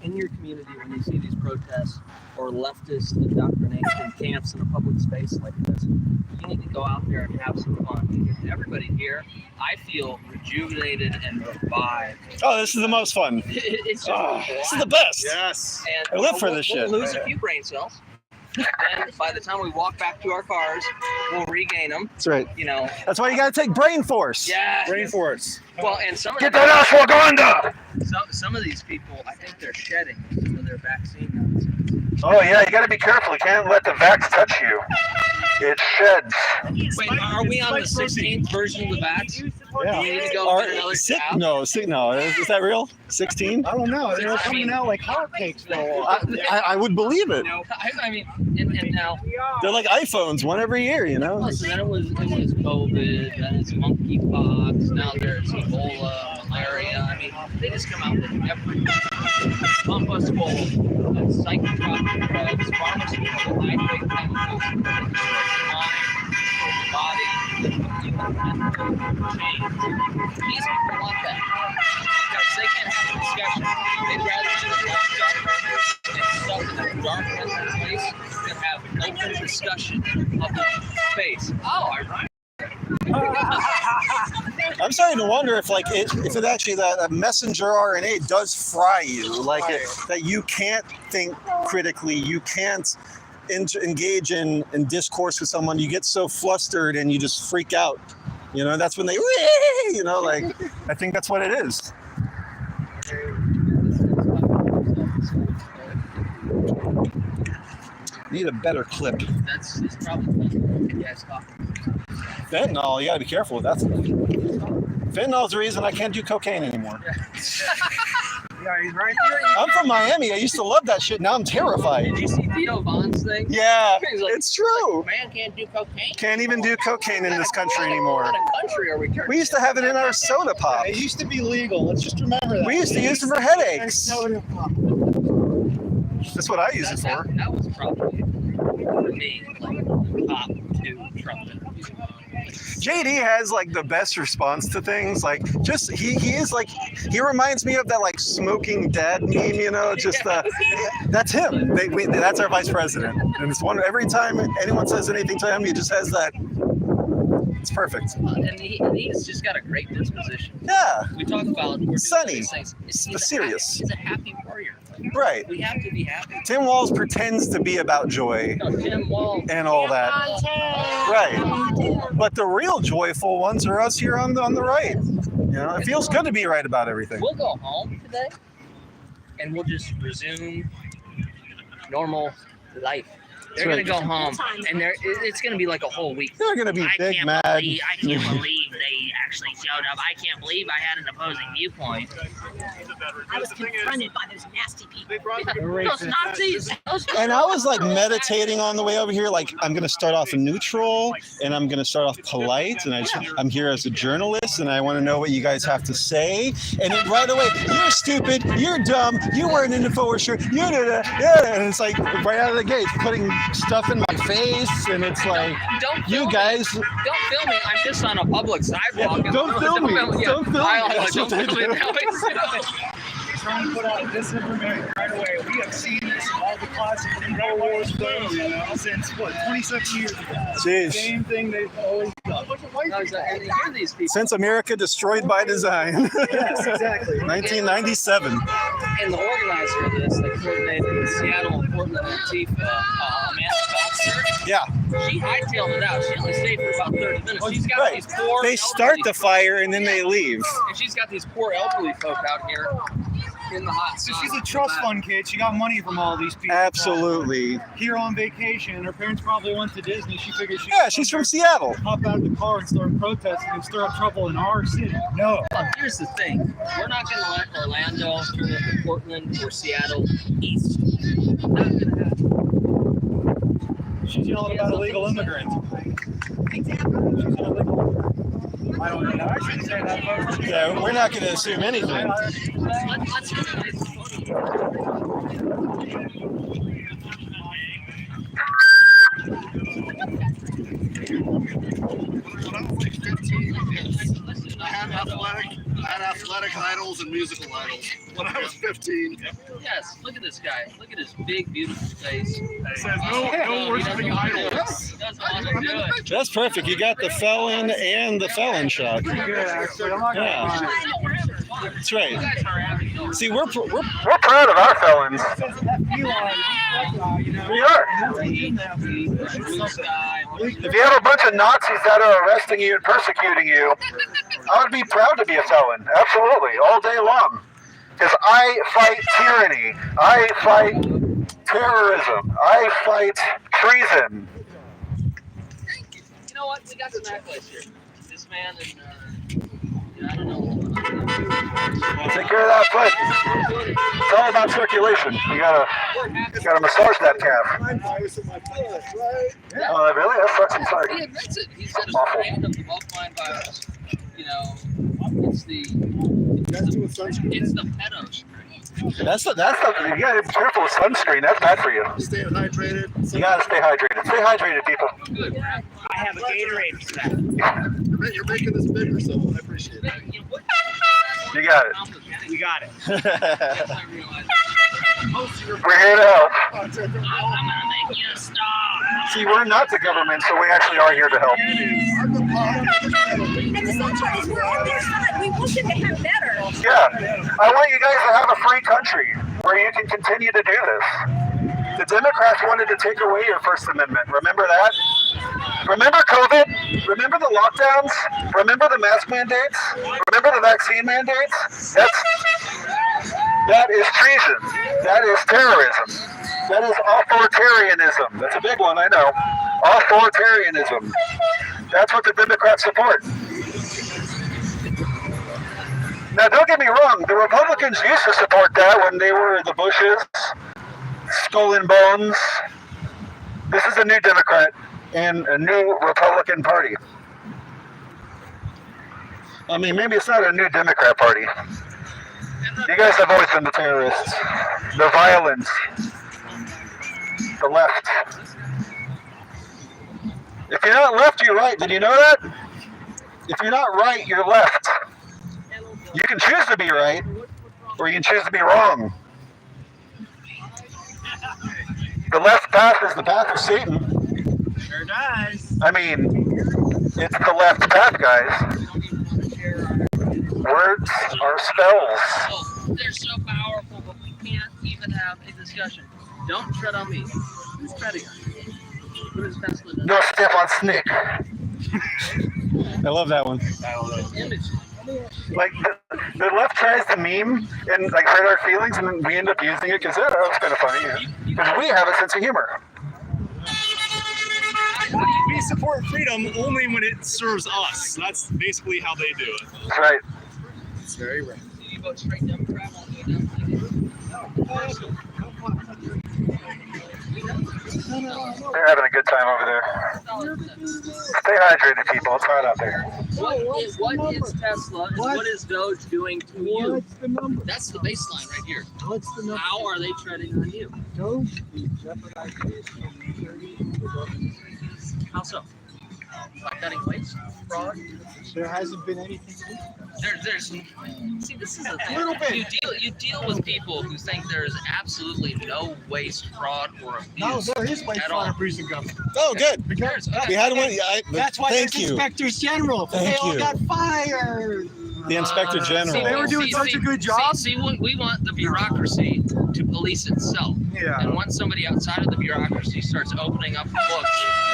In your community, when you see these protests or leftist indoctrination camps in a public space like this, you need to go out there and have some fun. Because everybody here, I feel rejuvenated and revived. Oh, this is the most fun. It's just Oh, a this is the blast. best. Yes. And I live for this we'll shit. lose a few brain cells. Then by the time we walk back to our cars, we'll regain them. That's right. You know. That's why you got to take brain force. Yeah. Rainforest. Well, and some of Get that ashwagandha. some of these people, I think they're shedding some of their vaccine nonsense. Oh yeah, you got to be careful. You can't let the vax touch you. It sheds. Wait, are we on the 16th version of the vax? Yeah. You need to go get another jab. No. Is that real? 16? I don't know. They're coming out like hotcakes though. I would believe it. I mean, and now. They're like iPhones, one every year, you know? So then it was COVID, then it's monkeypox, now there's Ebola, malaria. I mean, they just come out with every pump us full of psychotropic drugs, pharmaceutical high-grade chemicals, the mind, the body, even mental change. These people want that because they can't have a discussion. They'd rather do the left stuff and stuff in a dark mental place than have open discussion of the space. Oh, I right. I'm starting to wonder if it actually that messenger RNA does fry you, that you can't think critically, you can't engage in discourse with someone. You get so flustered and you just freak out. You know, that's when they, you know, like I think that's what it is. Need a better clip. That's probably yeah, stop. Fentanyl, you gotta be careful with that. Fentanyl is the reason I can't do cocaine anymore. Yeah, he's right here. I'm from Miami. I used to love that shit. Now I'm terrified. Did you see Theo Von's thing? Yeah, He's like, it's true. Man can't do cocaine. Can't even do cocaine in this country anymore. What kind of country are we turning? We used to have it in our soda pop. It used to be legal. Let's just remember that. We used to use it for headaches. Soda pop. That's what I use it for. That was probably for me like the top 2 trumpet. JD has like the best response to things. Like just he reminds me of that like smoking dad meme, you know. Just that's him. That's our vice president. And it's one every time anyone says anything to him, he just has that. It's perfect. And he's just got a great disposition. Yeah. We talk about Sunny. He's serious. He's a happy warrior. Right. We have to be happy. Tim Walz pretends to be about joy Tim Walz and all that. Right. But the real joyful ones are us here on the right. You know, it feels good to be right about everything. We'll go home today, and we'll just resume normal life. They're That's gonna go home, and it's gonna be like a whole week. They're gonna be big mad. I can't believe they actually showed up. I can't believe I had an opposing viewpoint. I was confronted by those nasty people. Those Nazis. And I was like meditating on the way over here. Like I'm gonna start off neutral, and I'm gonna start off polite, and I'm here as a journalist, and I want to know what you guys have to say. And then right away, you're stupid, you're dumb, you're wearing an InfoWars shirt, and it's like right out of the gate, putting stuff in my face, and it's like, don't you guys. Don't film me. I'm just on a public sidewalk. Yeah, don't film me. Don't film me. Don't film me. Trying to put out disinformation right away. We have seen this in all the classic InfoWars films, you know, since what, 27 years ago. Jeez. Same thing they've always done. And you hear these people. Since America destroyed by design. Yes, exactly. 1997. And the organizer of this, they coordinated the Seattle and Portland Antifa, Amanda Foster. Yeah. She hightailed it out. She only stayed for about 30 minutes. She's got these poor They start the elderly fire and then they leave. and she's got these poor elderly folk out here in the hot So sun. she's a trust fund kid. She got money from all these people. Absolutely. Here on vacation. Her parents probably went to Disney. She figured she Yeah, she's from Seattle. hop out of the car and start protesting and stir up trouble in our city. No. Well, here's the thing. We're not going to let Orlando turn into Portland or Seattle East. Not going to happen. She's yelling about illegal immigrants. She's an illegal. I don't know. I shouldn't say that, folks. Yeah, we're not going to assume anything. Let's When I was like 15, I had athletic idols and musical idols. When I was 15. Yes, look at this guy. Look at his big, beautiful face. It says no worshiping idols. That's perfect. You got the felon and the felon shot. Good, actually. I'm not gonna Yeah. lie. That's right. You guys are happy. See, we're proud of our felons. You know. We are. If you have a bunch of Nazis that are arresting you and persecuting you, I would be proud to be a felon. Absolutely, all day long. Because I fight tyranny. I fight terrorism. I fight treason. You know what? We got some necklace here. This man in I don't know. Take care of that foot. It's all about circulation. You gotta massage that calf. Virus in my foot, right? Oh, really? That sucks. I'm sorry. He admits it. He said it's Awful. brand of the bovine virus. You know, it's the That's doing sunscreen. it's the pedo strain. That's the. You gotta be careful with sunscreen. That's bad for you. Staying hydrated. You gotta stay hydrated. Stay hydrated, people. Good. I have a Gatorade for that. You're making this bigger, so I appreciate it. You got it. We got it. I realize. We're here to help. I'm gonna make you stop. See, we're not the government, so we actually are here to help. I'm the And the sunshine is we're on their side. We want them to have better. Yeah, I want you guys to have a free country where you can continue to do this. The Democrats wanted to take away your First Amendment. Remember that? Remember COVID? Remember the lockdowns? Remember the mask mandates? Remember the vaccine mandates? That is treason. That is terrorism. That is authoritarianism. That's a big one, I know. Authoritarianism. That's what the Democrats support. Now, don't get me wrong. The Republicans used to support that when they were the Bushes, Skull and Bones. This is a new Democrat and a new Republican Party. I mean, maybe it's not a new Democrat Party. You guys have always been the terrorists, the violence, the left. If you're not left, you're right. Did you know that? If you're not right, you're left. You can choose to be right, or you can choose to be wrong. The left path is the path of Satan. Sure does. I mean, it's the left path, guys. Words are spells. Oh, they're so powerful, but we can't even have a discussion. Don't tread on me. Who's treading on you? What is Tesla doing? No step on Snick. I love that one. Image. Like, the left tries to meme and like hurt our feelings, and then we end up using it because it's kind of funny. Yeah. Because we have a sense of humor. We support freedom only when it serves us. That's basically how they do it. That's right. It's very right. Do you vote straight Democrat? Won't go down? They're having a good time over there. Stay hydrated, people. It's hot out there. What is Tesla and what is Doge doing to you? What's the number? That's the baseline right here. What's the number? How are they treading on you? Doge is jeopardizing security. How so? By cutting waste? Fraud? There hasn't been anything. There's see, this is the thing. Little bit. You deal with people who think there's absolutely no waste, fraud, or abuse. No, there is waste, at fraud, all. abuse, and government. Oh, good. There's- We had one. That's why Thank there's you. inspectors general. Thank They all you. got fired. The Inspector General. They were doing such a good job. See, we want the bureaucracy to police itself. Yeah. And once somebody outside of the bureaucracy starts opening up the books,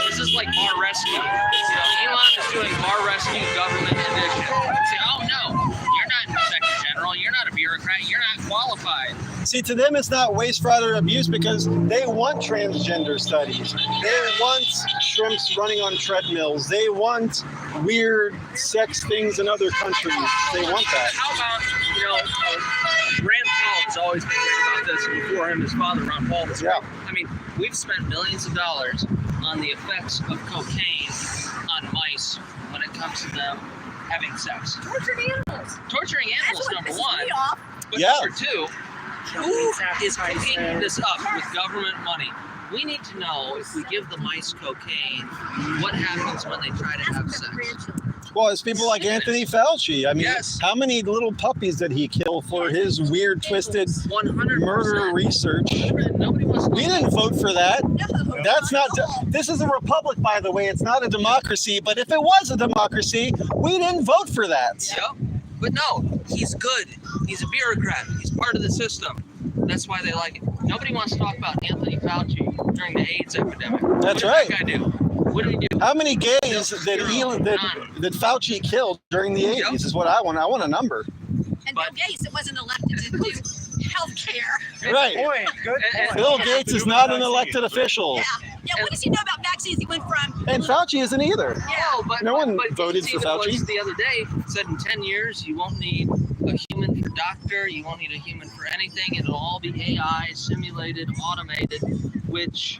this is like Bar Rescue. You know, Elon is doing Bar Rescue government edition. Say, oh no, you're not Inspector General, you're not a bureaucrat, you're not qualified. See, to them, it's not waste, fraud, or abuse because they want transgender studies. They want shrimps running on treadmills. They want weird sex things in other countries. They want that. How about, Rand Paul has always been great about this, and before him, his father, Ron Paul, was Yeah. I mean, we've spent millions of dollars on the effects of cocaine on mice when it comes to them having sex. Tortured animals. Torturing animals, That's what number pisses one. me off. But Yeah. number two, who is picking this up with government money? We need to know if we give the mice cocaine, what happens when they try to That's have what the sex. grandchildren. Well, it's people like Anthony Fauci. I mean, Yes. how many little puppies did he kill for his weird, twisted 100%. murder research? Nobody wants to We didn't vote for that. No, That's not. at all. This is a republic, by the way. It's not a democracy. But if it was a democracy, we didn't vote for that. Yep. But no, he's good. He's a bureaucrat. He's part of the system. That's why they like it. Nobody wants to talk about Anthony Fauci during the AIDS epidemic. That's what right. did that guy do? What did he do? How many gays that Fauci killed during the 80s is what I want. I want a number. And Bill Gates, it wasn't elected to do health care. Right. Boy, good. And- Bill Gates is not an elected official. Yeah. Yeah, what does he know about vaccines? He went from. And Fauci isn't either. Yeah. But No one but voted DeSantis for Fauci. was the other day said in 10 years you won't need a human for doctor, you won't need a human for anything. It'll all be AI, simulated, automated, which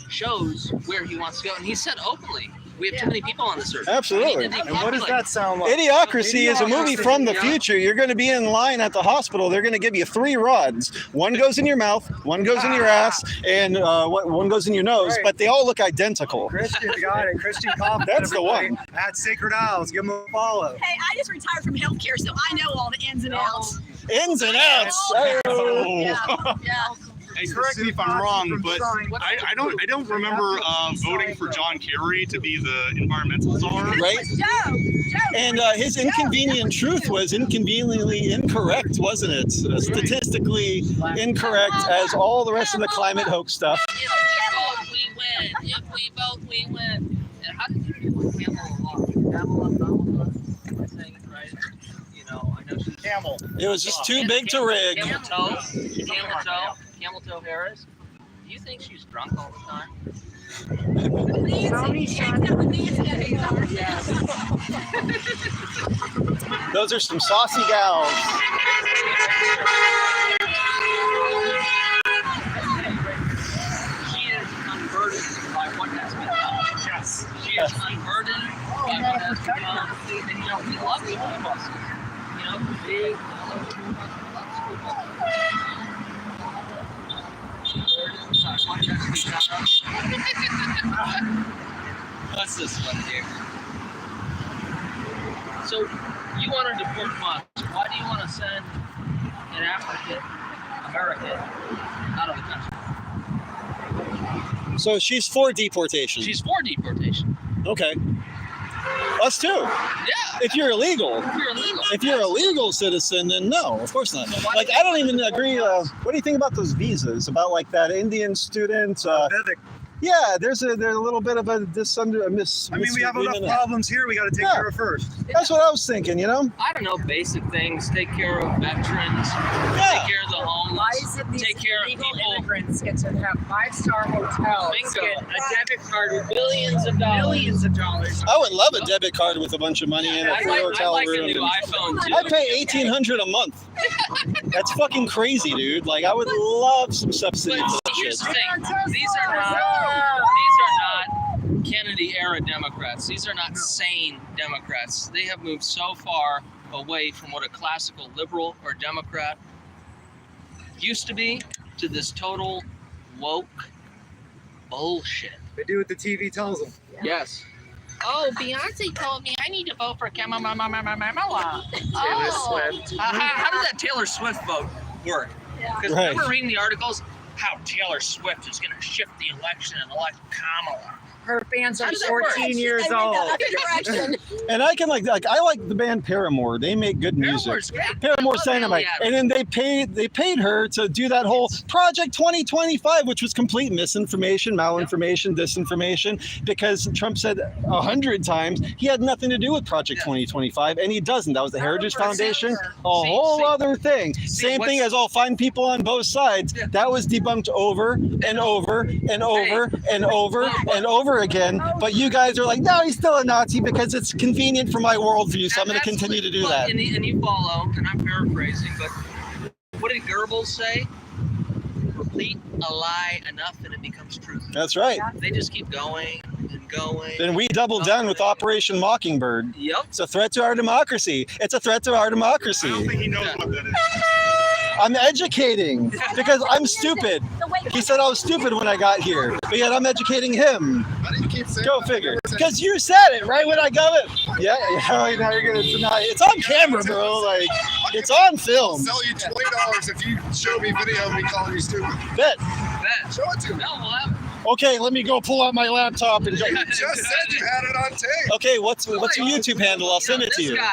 shows where he wants to go. And he said openly, we have too many people on this earth. Absolutely. We need to And what does depopulate. that sound like? Idiocracy is a movie from the Yeah. future. You're going to be in line at the hospital. They're going to give you 3 rods. One goes in your mouth, one goes in your ass, and one goes in your nose. Right. But they all look identical. Christian got it. Christian Coffin. That's the everybody one. At Sacred Isles. Give him a follow. Hey, I just retired from healthcare, so I know all the ins and outs. Ins and outs. Oh. Yeah. Yeah. Hey, correct me if I'm wrong, but I don't remember voting for John Kerry to be the environmental czar. Right? Joe. And his inconvenient truth was inconveniently incorrect, wasn't it? Statistically incorrect as all the rest of the climate hoax stuff. If we vote, we win. If we vote, we win. And how did you do with Pamela Am I saying it right? You know, I know she's Camel. It was just too big to rig. Camel Toe Harris. Do you think she's drunk all the time? Those are some saucy gals. She is unburdened by what has been done. Yes. She is unburdened by what has been done. And, you know, we love school buses. You know, big, yellow school buses. We love school buses. What's this one here? So you want to deport Musk. Why do you want to send an African American out of the country? So she's for deportation. She's for deportation. Okay. Us too. Yeah. If you're illegal. If you're illegal. If you're a legal citizen, then no, of course not. So why Like, do I don't even agree. What do you think about those visas? About like that Indian student? Vivek. Yeah, there's a little bit of a miss. I mean, we have enough misreading. problems here. We got to take Yeah. care of first. That's what I was thinking. You know? I don't know, basic things. Take care of veterans. Yeah. Take care of the homeless. Why is it these Take care of illegal people. immigrants get to have 5-star hotels? Bingo. Get A debit card with billions of dollars. millions of dollars. I would love a debit card with a bunch of money in it I'd for a like, I'd hotel like a room. new iPhone too. I pay $1,800 a month. That's fucking crazy, dude. Like, I would love some subsidy for But that here's shit. the thing. These are not Kennedy-era Democrats. These are not sane Democrats. They have moved so far away from what a classical liberal or Democrat used to be to this total woke bullshit. They do what the TV tells them. Yes. Oh, Beyonce told me I need to vote for Kamala. Taylor Swift. How did that Taylor Swift vote work? Because Right. remember reading the articles, how Taylor Swift is going to shift the election and elect Kamala. Her fans How are does that work? 14 years old. And I can I like the band Paramore. They make good music. Paramore's great. Paramore Dynamite. Yeah. And then they paid her to do that whole Project 2025, which was complete misinformation, malinformation, disinformation, because Trump said 100 times he had nothing to do with Project 2025, and he doesn't. That was the Heritage Foundation, a whole other thing. Same thing as all fine people on both sides. That was debunked over and over and over and over and over again. But you guys are like, no, he's still a Nazi because it's convenient for my worldview, so I'm going to continue to do Well, that. And you follow, and I'm paraphrasing, but what did Goebbels say? Repeat a lie enough and it becomes truth. That's right. They just keep going and going. Then we doubled down with Operation Mockingbird. Yep. It's a threat to our democracy. It's a threat to our I don't democracy. think he knows what that is. I'm educating because I'm stupid. He said I was stupid when I got here, but yet I'm educating him. Why do you keep saying Go figure. Because you said it right when I got it. Yeah, now you're gonna deny it. It's on camera, bro. Like, it's on I'll film. sell you $20 if you show me video of me calling you stupid. Bet. Bet. Show it to me. No, we'll have Okay, let me go pull out my laptop and. You just said you had it on tape. Okay, what's your YouTube handle? I'll send it to this you. guy,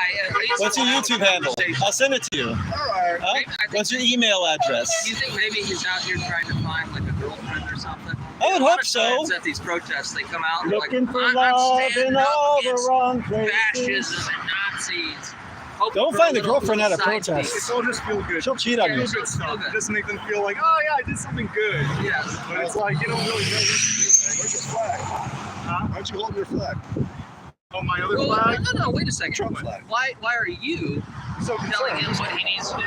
he's What's your a YouTube handle? I'll send it to you. All right. Huh? Maybe- I think- What's your email address? You think maybe he's out here trying to find like a girlfriend or something? I would A lot hope of so. times at these protests, they come out and they're Looking like, for I'm love standing in up all the against wrong places. fascism and Nazis. Hoping Don't for find a little girlfriend at a side protest. piece. It'll just feel good. She'll cheat on you. Feel good stuff. Just make them feel like, oh yeah, I did something good. Yes. But it's like you don't really know what you're doing. Where's your flag? Why aren't you holding your flag? Oh, my other Well, flag? no, wait a second. Trump flag. Why are you So telling him what he needs to do,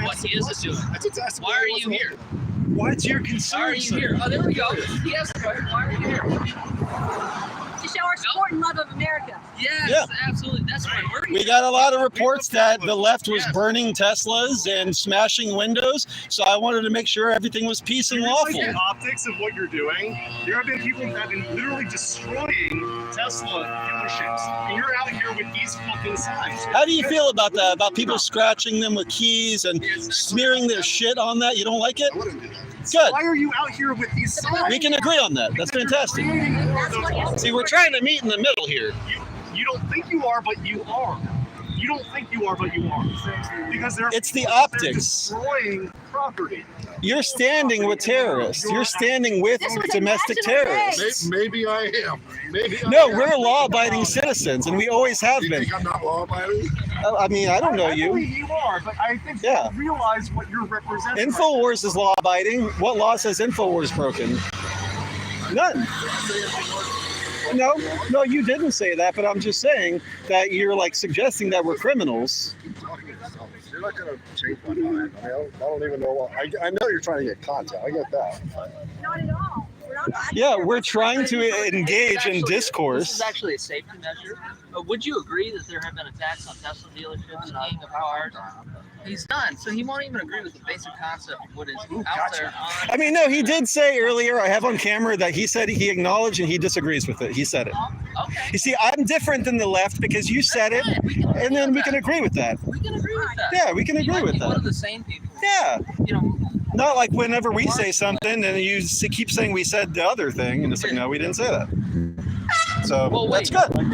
what he isn't doing? I just asked him Why why are he you wasn't here? holding What's your Why are concern, you sir? here? Oh, there we go. He asked the question. Why are you here? To show our support and love of America. Yes, Yeah. absolutely. That's right. We're We got a lot of reports that the left was burning Teslas and smashing windows, so I wanted to make sure everything was peace and You realize the lawful. optics of what you're doing. There have been people that have been literally destroying Tesla dealerships, and you're out here with these fucking signs. How do you feel about that? About people scratching them with keys and smearing their shit on that? You don't like it? I wouldn't do that. Good. Why are you out here with these signs? We can agree on that. That's fantastic. That's what he See, we're trying to meet in the middle here. You don't think you are, but you are. You don't think you are, but you are. Because they're It's the they're optics. destroying property. You're standing with terrorists. You're standing with This was a domestic national terrorists. Maybe I am. Maybe I No, am. we're law-abiding citizens, and we always have You been. think I'm not law-abiding? I mean, I don't know I you. believe you are, but I think Yeah. you realize what you're representing. InfoWars is law-abiding. What law says InfoWars broken? None. No, you didn't say that, but I'm just saying that you're like suggesting that we're criminals. Keep talking to yourself. You're not going to change my mind. I don't even know what. I know you're trying to get content. I get that. Not at all. We're not. Yeah, we're trying to engage in This discourse. is actually a safety measure. But would you agree that there have been attacks on Tesla dealerships and of cars? He's done, so he won't even agree with the basic concept of what is out there on. I mean, no, he did say earlier, I have on camera, that he said he acknowledged and he disagrees with it. He said it. Okay. You see, I'm different than the left because you said it, and then we can agree with that. We can agree with that. Yeah, we can You agree might with be one that. of the same people. Yeah, You know, not like whenever we say something and you keep saying we said the other thing, and it's like, no, we didn't say that. So well, wait. that's good.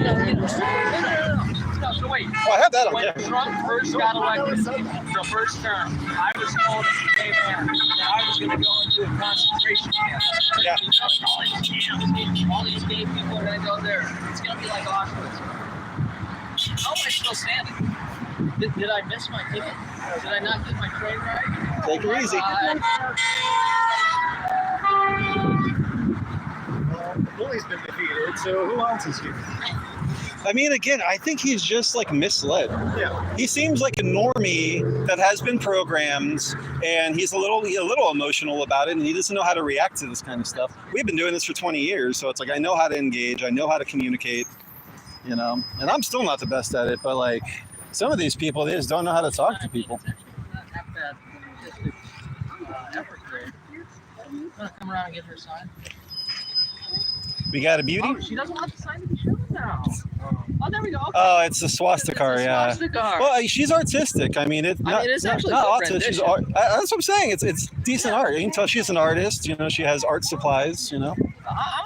No, so wait. Oh, I have that on When camera. Trump first got elected, the first term, I was told as a gay man that I was going to go into a concentration camp. Yeah. All these gay people are going to go there. It's going to be like Auschwitz. How am I still standing? Did I miss my ticket? Did I not get my train right? Take it easy. The bully's been defeated, so who else is here? I mean, again, I think he's just like misled. Yeah. He seems like a normie that has been programmed, and he's a little emotional about it, and he doesn't know how to react to this kind of stuff. We've been doing this for 20 years, so it's like I know how to engage, I know how to communicate, you know. And I'm still not the best at it, but like some of these people, they just don't know how to talk to people. Effort there. Wanna come around and get her sign? We got a beauty. Oh, she doesn't want the sign to be shown now. Oh, there we go. Okay. Oh, it's a swastika, It's a yeah. swastika. Well, she's artistic. I mean, it's actually not a good autistic. She's rendition. art. That's what I'm saying. It's decent art. You can tell she's an artist. You know, she has art supplies. You know,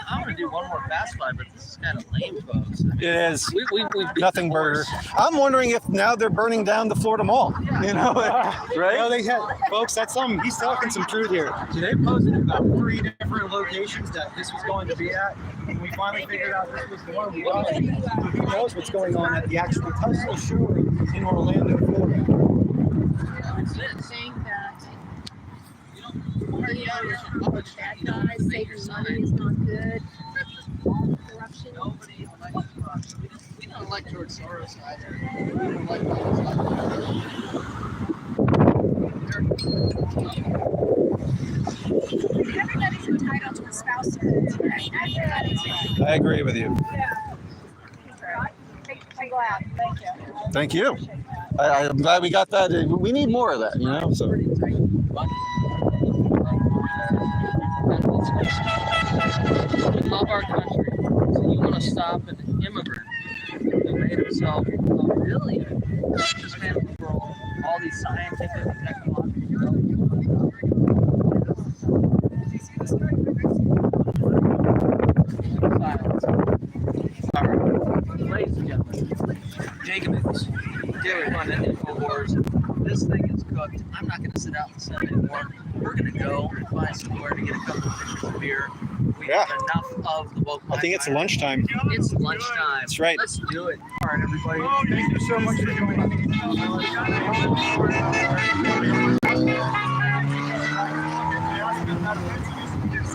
I'm going to do one more fast five, but this is kind of lame, folks. it is We've beat nothing the burger. horse. I'm wondering if now they're burning down the Florida Mall. You know, right? Well, they had, folks, he's talking some truth here. So they posted about 3 different locations that this was going to be at. And we finally figured out this was the one we got. So who knows what's going on at the actual Tesla showroom in Orlando, Florida. Saying that bad guys saving money is not good. Corruption. Nobody likes we don't like George Soros either. We don't like Everybody's entitled to a spouse. Everybody's. I agree with you. I'm glad. Thank you. Thank you. I'm glad we got that. We need more of that. You know, so. We love our country. So you want to stop an immigrant who made himself a billionaire, richest man in the world, all these scientific and technological Ladies and gentlemen, Jacobins, Daily Run at InfoWars. This thing is cooked. I'm not going to sit out and set anymore. We're going to go and find somewhere to get a couple of pictures of beer. We have enough of the woke. I think it's lunchtime. It's lunchtime. That's right. Let's do it. All right, everybody. Oh, thank you so much for joining.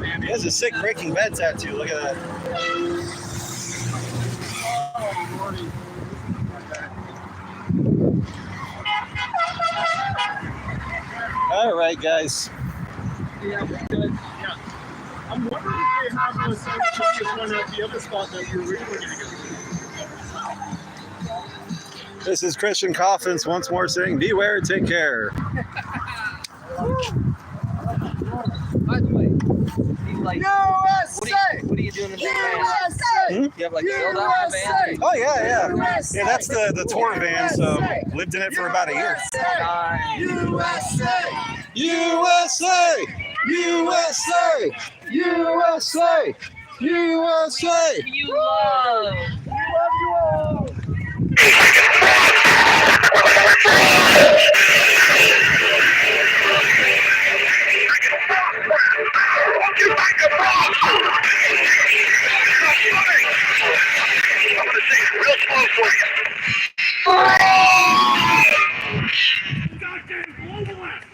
man. He has a sick Breaking Bad tattoo. Look at that. All right, guys. Yeah, we're good. Yeah. I'm wondering if they have the same one at the other spot that you were originally going to go to. This is Christian Coffins once more saying, beware, take care. By the way, you like, what are you doing in the van? You have like filled out the van? Oh, yeah. Yeah, that's the tour van, so lived in it for about a year. USA! USA! USA! USA! USA! You love. Goddamn globalist!